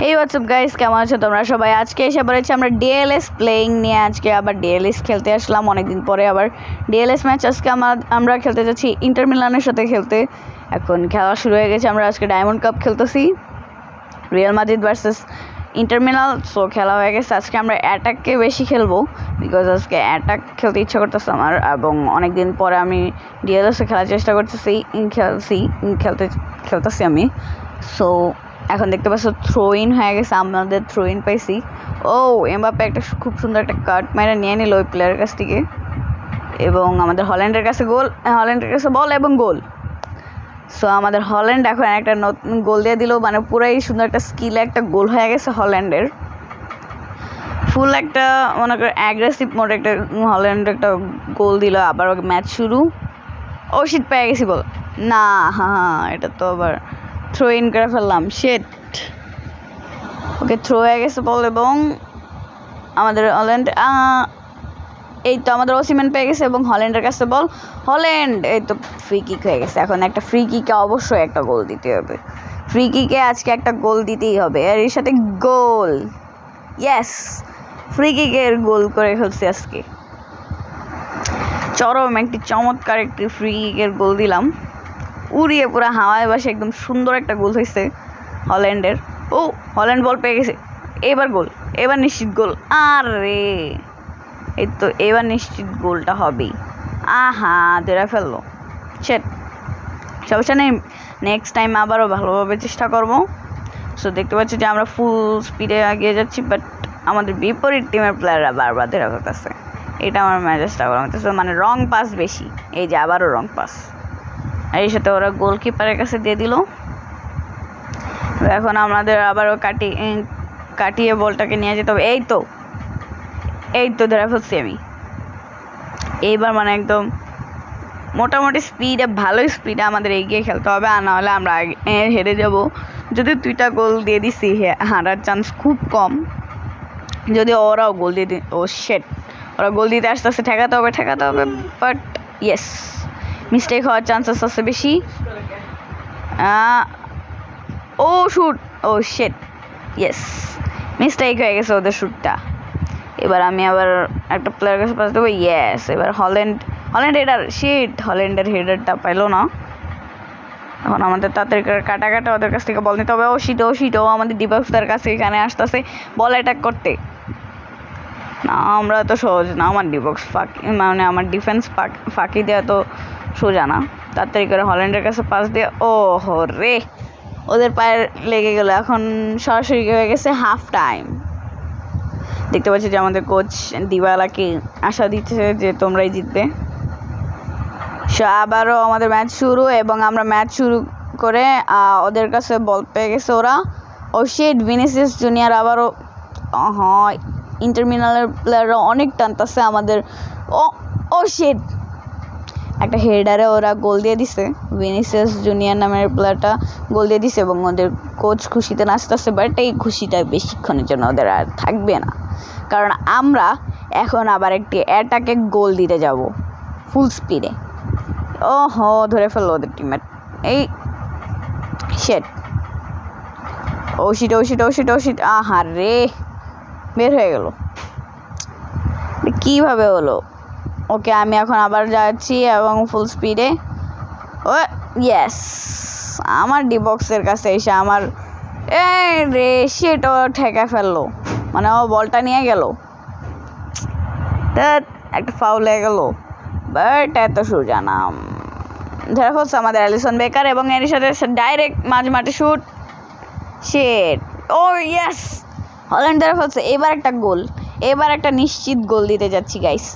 এই WhatsApp guys, কেমন আছো তোমরা সবাই? আজকে এসে পড়েছি আমরা ডিএলএস প্লেইং নিয়ে। আজকে আবার ডিএলএস খেলতে আসলাম অনেকদিন পরে। আবার ডিএলএস ম্যাচ আজকে আমরা খেলতে যাচ্ছি ইন্টার মিলানের সাথে খেলতে। এখন খেলা শুরু হয়ে গেছে। আমরা আজকে ডায়মন্ড কাপ খেলতেছি, Real Madrid versus Inter Milan. So খেলা হয়ে গেছে। আজকে আমরা অ্যাটাককে বেশি খেলবো, বিকজ আজকে অ্যাটাক খেলতে ইচ্ছা করতেছে আমার, এবং অনেকদিন পরে আমি ডিএলএসে খেলার চেষ্টা করতেছি, খেলতেছি আমি। সো এখন দেখতে পাচ্ছ থ্রো ইন হয়ে গেছে, আমাদের থ্রো ইন পাইছি। ও এমবাপ্পে একটা খুব সুন্দর একটা কাট মেরে নিয়ে নিল ওই প্লেয়ারের কাছ থেকে, এবং আমাদের হল্যান্ডের কাছে বল এবং গোল। সো আমাদের হল্যান্ড এখন একটা নতুন গোল দিয়ে দিল, মানে পুরাই সুন্দর একটা স্কিলে একটা গোল হয়ে গেছে হল্যান্ডের। ফুল একটা মনে করে অ্যাগ্রেসিভ মোডে একটা হল্যান্ড একটা গোল দিল। আবার ম্যাচ শুরু। ও শিট, পেয়ে গেছি বল না। হ্যাঁ, এটা তো আবার থ্রো ইন করে ফেললাম। শিট। ওকে, থ্রো হয়ে গেছে বল, এবং আমাদের হল্যান্ড এই তো আমাদের ওসিম্যান পেয়ে গেছে, এবং হল্যান্ডের কাছে বল। হল্যান্ড এই তো ফ্রি কিক হয়ে গেছে। এখন একটা ফ্রি কিকে অবশ্যই একটা গোল দিতে হবে। ফ্রি কিকে আজকে একটা গোল দিতেই হবে, আর এর সাথে গোল। ইয়েস, ফ্রি কিকের গোল করে ফেলছি আজকে। চরম একটি চমৎকার একটি ফ্রি কিকের গোল দিলাম, উড়িয়ে পুরো হাওয়ায় বাসে একদম সুন্দর একটা গোল হয়েছে হল্যান্ডের। ও হল্যান্ড বল পেয়ে গেছে, এবার গোল, এবার নিশ্চিত গোল। আরে এই তো এবার নিশ্চিত গোলটা হবেই। আহা, ধরে ফেললো। সেট, সমস্যা নেই, নেক্সট টাইম আবারও ভালোভাবে চেষ্টা করবো। সো দেখতে পাচ্ছি যে আমরা ফুল স্পিডে এগিয়ে যাচ্ছি, বাট আমাদের বিপরীত টিমের প্লেয়াররা বারবার ধরে ফেলতেছে। এটা আমার ম্যাচেসটা করা হতেছে, মানে রং পাস বেশি। এই যে আবারও রং পাস, আর এর সাথে ওরা গোলকিপারের কাছে দিয়ে দিল। এখন আমাদের আবারও কাটিয়ে বলটাকে নিয়ে যেতে হবে। এই তো ধরে ফেলছি আমি। এইবার মানে একদম মোটামুটি স্পিডে, ভালোই স্পিডে আমাদের এগিয়ে খেলতে হবে, আর নাহলে আমরা হেরে যাব। যদি 2টা গোল দিয়ে দিছি, হারার চান্স খুব কম। যদি ওরাও গোল দিয়ে ও শেট, ওরা গোল দিতে আসতে ঠেকাতে হবে, বাট ইয়েস, মিস্টেক হওয়ার চান্সেস আছে বেশি। ও শুট, ও শেট, ইয়েস, মিস্টেক হয়ে গেছে ওদের শ্যুটটা। এবার আমি আবার একটা প্লেয়ার কাছে পাস দেবো। ইয়েস, এবার হল্যান্ড হেডার। শিট, হল্যান্ডের হেডারটা পাইলো না। এখন আমাদের তাড়াতাড়ি কাটা ওদের কাছ থেকে বল নিতে হবে। ও শিট, ও আমাদের ডিবক্সের কাছে এখানে আসতেছে বল অ্যাটাক করতে। না, আমরা তো সহজ না, আমার ডিবক্স ফাঁকি, মানে আমার ডিফেন্স ফাঁকি দেওয়া তো সোজা না। তাড়াতাড়ি করে হল্যান্ডের কাছে পাস দিয়ে, ও হো রে, ওদের পায়ে লেগে গেল। এখন সরাসরি হয়ে গেছে হাফ টাইম। দেখতে পাচ্ছি যে আমাদের কোচ দিবালাকে আশা দিচ্ছে যে তোমরাই জিতবে। সো আবারও আমাদের ম্যাচ শুরু, এবং আমরা ম্যাচ শুরু করে ওদের কাছে বল পেয়ে গেছে ওরা। ও শিট, ভিনিসিয়াস জুনিয়র আবারও। হ্যাঁ, ইন্টার মিলানের প্লেয়াররা অনেক টানতেছে আমাদের। ও শিট, একটা হেডারে ওরা গোল দিয়ে দিছে। ভিনিসিয়াস জুনিয়র নামের প্লেয়ারটা গোল দিয়ে দিছে, এবং ওদের কোচ খুশিতে নাচতেছে। বাট এই খুশিটা বেশিক্ষণের জন্য ওদের আর থাকবে না, কারণ আমরা এখন আবার একটি অ্যাটাকে গোল দিতে যাব ফুল স্পিডে। ও হো, ধরে ফেললো ওদের টিমমেট। এই শেট, ও শিট, আহা রে, বের হয়ে গেল। কীভাবে হলো? ওকে, আমি এখন আবার যাচ্ছি এবং ফুল স্পিডে। ও ইয়েস, আমার ডিবক্সের কাছে এসে আমার রে শিট, ও ঠেকা ফেললো, মানে ও বলটা নিয়ে গেল। একটা ফাউল হয়ে গেল, বাট এত সোজা না। ধরে ফেলছে আমাদের অ্যালিসন বেকার, এবং এর সাথে ডাইরেক্ট মাঝমাঠে শুট। শিট, ও ইয়েস, হল্যান্ড ধরে ফেলছে। এবার একটা গোল, এবার একটা নিশ্চিত গোল দিতে যাচ্ছি গাইস।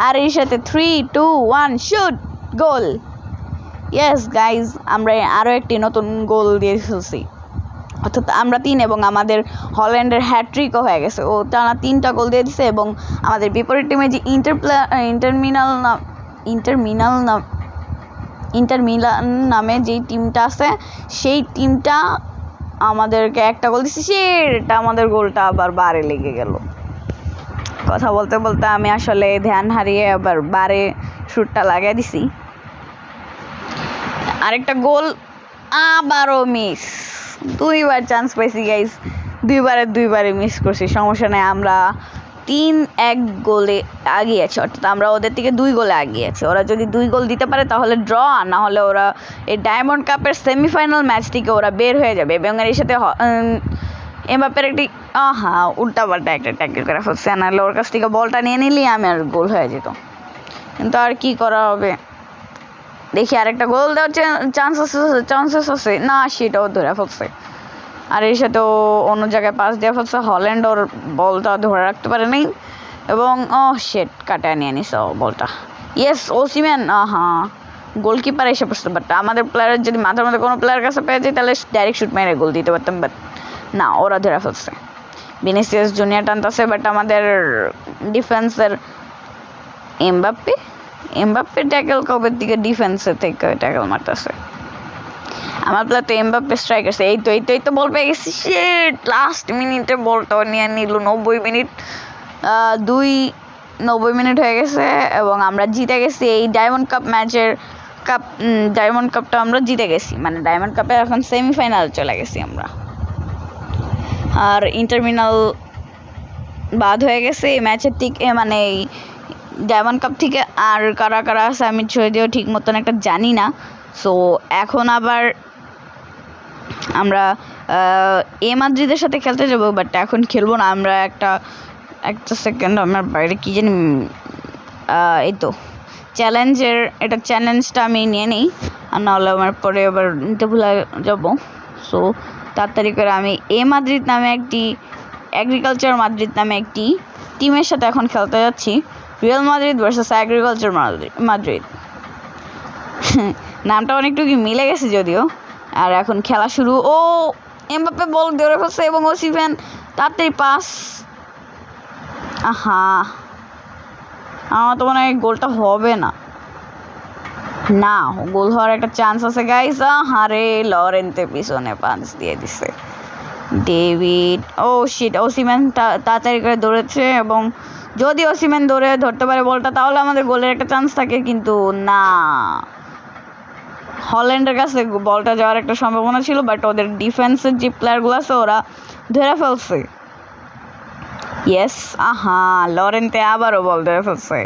আর এর সাথে 3, 2, 1 শুট, গোল। ইয়েস গাইজ, আমরা আরও একটি নতুন গোল দিয়ে ফেলছি, অর্থাৎ আমরা 3, এবং আমাদের হল্যান্ডের হ্যাট্রিকও হয়ে গেছে। ও টানা 3টা গোল দিয়ে দিচ্ছে, এবং আমাদের বিপরীত টিমে যে ইন্টার মিলান নামে যেই টিমটা আছে, সেই টিমটা আমাদেরকে একটা গোল দিচ্ছে। সেটা আমাদের গোলটা আবার বারে লেগে গেল। কথা বলতে বলতে আমি আসলে ধ্যান হারিয়ে আবার বারে শ্যুটটা লাগিয়ে দিছি। আরেকটা গোল, আবারও মিস। 2বার চান্স পাইছি গাইস, দুইবারে মিস করছি, সমস্যা নেই। আমরা 3-1 গোলে এগিয়ে আছি, অর্থাৎ আমরা ওদের থেকে 2 গোলে এগিয়ে আছি। ওরা যদি 2 গোল দিতে পারে তাহলে ড্র, আর না হলে ওরা এই ডায়মন্ড কাপের সেমিফাইনাল ম্যাচ থেকে ওরা বের হয়ে যাবে। এবং এর সাথে এমবাপ্পের একটি উল্টাপাল্টা একটা ট্যাকেল করে ফেলছে, নাহলে ওর কাছ থেকে বলটা নিয়ে নিলেই আমি আর গোল হয়ে যেত। কিন্তু আর কি করা হবে, দেখি আরেকটা গোল দেওয়ার চান্সেস আছে না, সেটাও ধরে ফেলছে। আর এর সাথে ও অন্য জায়গায় পাস দিয়ে ফেলছে, হল্যান্ড ওর বলটা ধরে রাখতে পারে নাই এবং শেট কাটায় নিয়ে নিস বলটা। ইয়েস, ওসিম্যান গোলকিপার এসে পড়ছে, বাট আমাদের প্লেয়ারের যদি মাথার মধ্যে কোনো প্লেয়ার কাছে পেয়ে যায় তাহলে ডাইরেক্ট শুট মেরে গোল দিতে পারতাম, বাট না, ওরা ধরে ফেলছে। ভিনিসিয়াস জুনিয়র টানতেছে, বাট আমাদের ডিফেন্সের এমবাপ্পে ট্যাকেল কবের দিকে ডিফেন্সের থেকে ট্যাকেল মারতেছে। আমার প্লেয়ার তো এমবাপ্পে স্ট্রাইকার, এই তো বল পেয়ে গেছি। শিট, লাস্ট মিনিটে বলটা নিয়ে নিল। 90 মিনিট হয়ে গেছে এবং আমরা জিতে গেছি এই ডায়মন্ড কাপটা আমরা জিতে গেছি, মানে ডায়মন্ড কাপে এখন সেমিফাইনাল চলে গেছি আমরা। আর ইন্টারমিনাল বাদ হয়ে গেছে এই ম্যাচের থেকে, মানে এই ডায়মন্ড কাপ থেকে। আর কারা কারা আছে আমি যদিও ঠিক মতন একটা জানি না। সো এখন আবার আমরা মাদ্রিদের সাথে খেলতে যাবো, বাট এখন খেলবো না আমরা। একটা সেকেন্ড, আমার বাইরে কী জানি, এই তো চ্যালেঞ্জটা আমি নিয়ে নিই, আর নাহলে আমার পরে আবার নিতে ভুলে যাবো। সো তাড়াতাড়ি করে আমি মাদ্রিদ নামে এগ্রিকালচার মাদ্রিদ নামে একটি টিমের সাথে এখন খেলতে যাচ্ছি। Real Madrid versus agriculture Madrid. নামটা অনেকটুকু মিলে গেছে যদিও। আর এখন খেলা শুরু। এমবাপ্পে বল ধরে ফেলছে এবং ওসিম্যান তাড়াতাড়ি পাস। আমার তো মনে হয় গোলটা হবে না, গোল হওয়ার একটা চান্স আছে গাইস। লরেন্তে পিছনে পাঞ্চ দিয়ে দিছে ডেভিড। শিট, ওসিম্যান তাড়াতাড়ি করে দৌড়েছে এবং যদি ওসিম্যান ধরতে পারে বলটা তাহলে আমাদের গোলের একটা চান্স থাকে, কিন্তু না, হল্যান্ডের কাছে বলটা যাওয়ার একটা সম্ভাবনা ছিল, বাট ওদের ডিফেন্সের যে প্লেয়ারগুলো আছে ওরা ধরে ফেলছে। ইয়েস, লরেন্তে আবারও বল ধরে ফেলছে।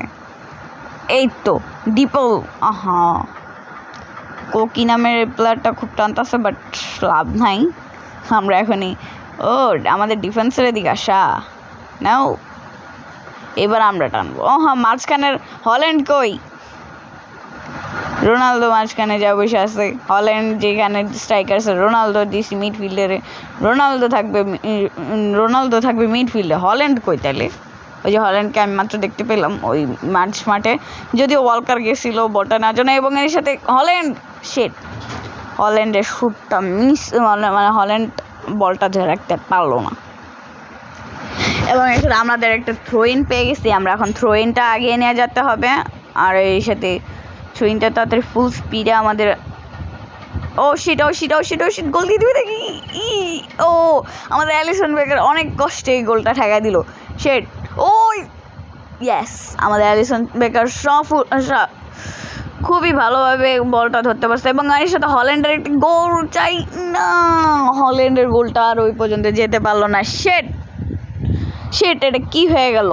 এই তো ডিপল, কোকি নামের প্লেয়ারটা খুব টানতেছে, বাট লাভ নাই। আমরা এখনই আমাদের ডিফেন্সের এদিকে আসা নাও, এবার আমরা টানবো। মাঝখানের হল্যান্ড কই? রোনালদো মাঝখানে যা বসে আছে। হল্যান্ড যেখানে স্ট্রাইকার আছে, রোনালদো দিছি মিডফিল্ডারে। রোনালদো থাকবে মিডফিল্ডে। হল্যান্ড কই তাহলে? ওই যে হল্যান্ডকে আমি মাত্র দেখতে পেলাম ওই মাঠে, যদিও ওয়ালকার গেছিল বলটা নেওয়ার জন্য, এবং এর সাথে হল্যান্ডের শ্যুটটা মিস, মানে হল্যান্ড বলটা ধরে রাখতে পারলো না। এবং এর সাথে আমাদের একটা থ্রো-ইন পেয়ে গেছি, আমরা এখন থ্রো-ইনটা আগিয়ে নিয়ে যেতে হবে। আর এই সাথে থ্রো-ইনটা তাড়াতাড়ি ফুল স্পিডে আমাদের গোল দিয়ে দিবে নাকি? আমাদের অ্যালিসন বেকার অনেক কষ্টে এই গোলটা ঠেকাই দিল। ইয়েস, আমাদের অ্যালিসন বেকার খুবই ভালোভাবে বলটা ধরতে পারছে এবং এর সাথে হল্যান্ডের একটি গোল চাই না, হল্যান্ডের গোলটা আর ওই পর্যন্ত যেতে পারলো না। এটা কি হয়ে গেল?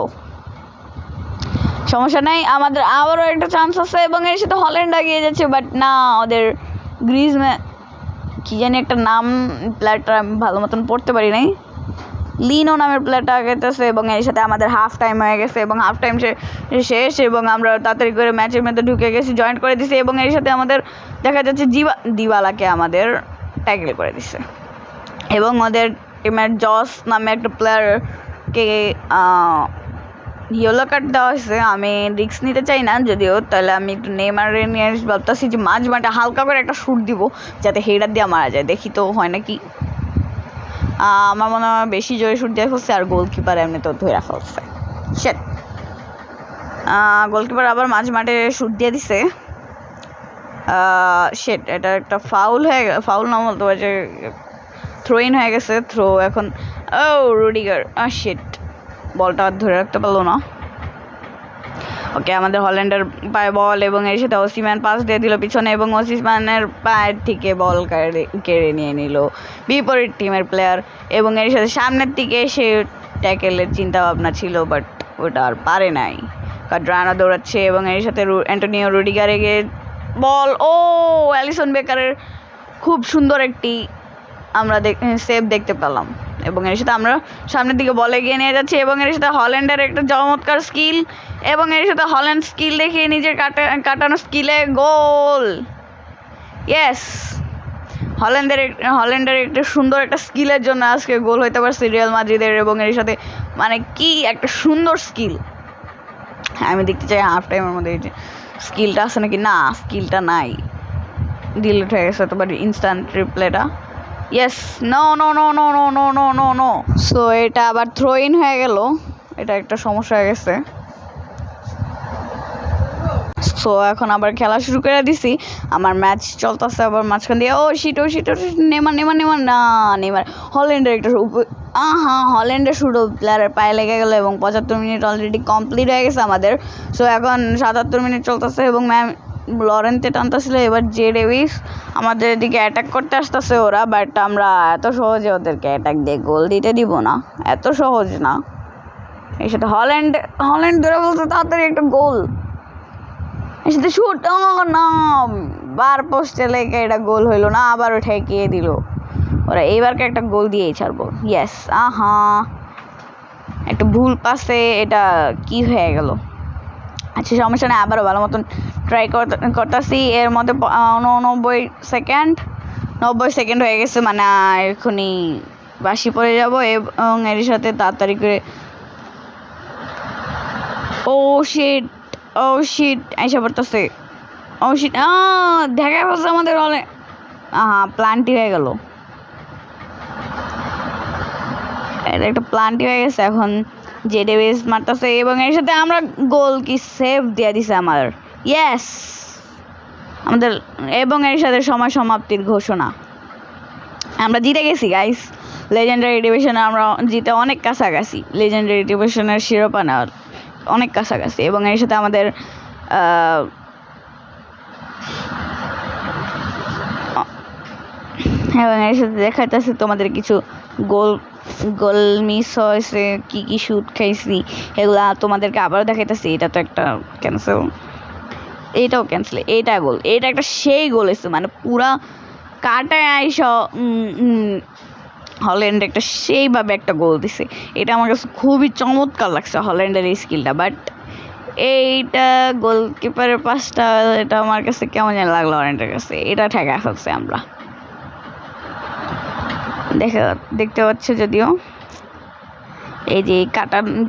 সমস্যা নাই, আমাদের আবারও একটা চান্স আছে এবং এর সাথে হল্যান্ড এগিয়ে যাচ্ছে, বাট না, ওদের গ্রিজম্যান কি জানি একটা নাম, প্লেয়ারটা আমি ভালো মতন পড়তে পারি নাই, লিনো নামের প্লেয়ারটা আগেতেছে এবং এর সাথে আমাদের হাফ টাইম হয়ে গেছে এবং হাফ টাইম শেষ এবং আমরা তাড়াতাড়ি করে ম্যাচের মধ্যে ঢুকে গেছি, জয়েন করে দিছি এবং এর সাথে আমাদের দেখা যাচ্ছে দিবালাকে আমাদের ট্যাকেল করে দিছে এবং ওদের টিমের জস নামে একটা প্লেয়ারকে ইয়েলো কার্ড দেওয়া হয়েছে। আমি রিস্ক নিতে চাই না যদিও, তাহলে আমি একটু নেইমারে নিয়ে ভাবতেছি যে মাঠে হালকা করে একটা শ্যুট দিব যাতে হেডার দিয়ে মারা যায়, দেখি তো হয় নাকি। আমার মনে হয় বেশি জোরে শ্যুট দিয়ে ফেলছে আর গোলকিপার এমনি তো ধরে ফেলছে। গোলকিপার আবার মাঠে শ্যুট দিয়ে দিছে। এটা একটা ফাউল না বলতে পারে, যে থ্রো-ইন হয়ে গেছে। এখন রুডিগার বলটা ধরে রাখতে পারলো না। ওকে আমাদের হল্যান্ডের পায়ে বল এবং এর সাথে ওসিম্যান পাস দিয়ে দিল পিছনে এবং ওসিম্যানের পায়ের থেকে বল কেড়ে নিয়ে নিল বিপরীত টিমের প্লেয়ার এবং এর সাথে সামনের দিকে এসে ট্যাকেলের চিন্তা ভাবনা ছিল, বাট ওটা আর পারে নাই। কাড্রানা দৌড়াচ্ছে এবং এর সাথে অ্যান্টোনিও রুডিগার এগে বল, ও অ্যালিসন বেকারের খুব সুন্দর একটি আমরা সেভ দেখতে পেলাম এবং এর সাথে আমরা সামনের দিকে বলে এগিয়ে নিয়ে যাচ্ছি এবং এর সাথে হল্যান্ডের একটা চমৎকার স্কিল এবং এর সাথে হল্যান্ড স্কিল দেখিয়ে নিজের কাটানো স্কিলে গোল। ইয়েস, হল্যান্ডের একটা সুন্দর একটা স্কিলের জন্য আজকে গোল হইতে পারছে রিয়াল মাদ্রিদের এবং এর সাথে মানে কি একটা সুন্দর স্কিল। আমি দেখতে চাই হাফ টাইমের মধ্যে এই যে স্কিলটা আছে নাকি, না স্কিলটা নাই, ডিলিট হয়ে গেছে, তোমার ইনস্ট্যান্ট রিপ্লেটা। Yes, no no no no no no no no no so এটা আবার থ্রো ইন হয়ে গেল, এটা একটা সমস্যা হয়ে গেছে। সো এখন আবার খেলা শুরু করে দিছি, আমার ম্যাচ চলতেছে আবার মাঝখান দিয়ে। ও শিট নেমার না নেমার হল্যান্ডের একটা হল্যান্ডের শুরু প্লেয়ারের পায়ে লেগে গেলো এবং 75 মিনিট অলরেডি কমপ্লিট হয়ে গেছে আমাদের। সো এখন 77 মিনিট চলতেছে এবং লরেন্তে টানতেছিল, এবার জে ডেভিস আমাদের দিকে অ্যাটাক করতে আসতেছে ওরা, বাট আমরা এত সহজে ওদেরকে অ্যাটাক দিয়ে গোল দিতে দিব না, এত সহজ না। এর সাথে হল্যান্ড ধরে বলতে তাড়াতাড়ি একটা গোল, এর সাথে শুট, না বার পোস্টে লেগে এটা গোল হইলো না, আবার ঠেকিয়ে দিল ওরা। এইবারকে একটা গোল দিয়েই ছাড়বো। ইয়েস, একটা ভুল পাসে এটা কি হয়ে গেল। আচ্ছা সমস্যা নেই, আবারও ভালো মতন ট্রাই করতেছি। এর মধ্যে 90 সেকেন্ড হয়ে গেছে, মানে এখনই বাসি পড়ে যাব এবং এর সাথে তাড়াতাড়ি করে ও শিট আইসা পড়তেছে। ও শিট, দেখা গেছে আমাদের হলে প্লান্টি হয়ে গেল, এটা একটা প্লান্টি হয়ে গেছে। এখন জে ডেভিস মারতেছে এবং এর সাথে আমরা গোল কি সেভ দিয়ে দিছে আমার। ইয়েস, আমাদের এবং এর সাথে সময় সমাপ্তির ঘোষণা, আমরা জিতে গেছি গাইস। লেজেন্ডারি ডিভিশনে আমরা জিতে অনেক কাছাকাছি, লেজেন্ডারি ডিভিশনের শিরোপা নেওয়ার অনেক কাছাকাছি এবং এর সাথে আমাদের এবং এর সাথে দেখাইতেছি তোমাদের কিছু গোল মিস হয়েছে, কি শুট খাইছি এগুলা তোমাদেরকে আবারও দেখাইতেছি। এটা তো একটা ক্যান্সেল, এইটাও ক্যান্সেল, এইটা গোল, এটা একটা সেই গোল এসছে, মানে পুরা কাটায় আইসা হল্যান্ড একটা সেইভাবে একটা গোল দিছে। এটা আমার কাছে খুবই চমৎকার লাগছে হল্যান্ডের এই স্কিলটা, বাট এইটা গোলকিপারের পাসটা এটা আমার কাছে কেমন যেন লাগলো হল্যান্ডের কাছে, এটা ঠেকা ফেলছে আমরা, দেখতে পাচ্ছে যদিও এই যে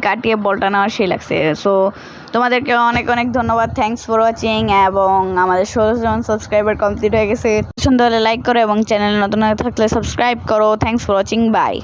কাটিয়ে বলটা নেওয়ার সেই লাগছে। সো তোমাদেরকে অনেক ধন্যবাদ, থ্যাংকস ফর ওয়াচিং এবং আমাদের 16 জন সাবস্ক্রাইবার কমপ্লিট হয়ে গেছে। পছন্দ হলে লাইক করো এবং চ্যানেলে নতুন হয়ে থাকলে সাবস্ক্রাইব করো। Thanks for watching, by.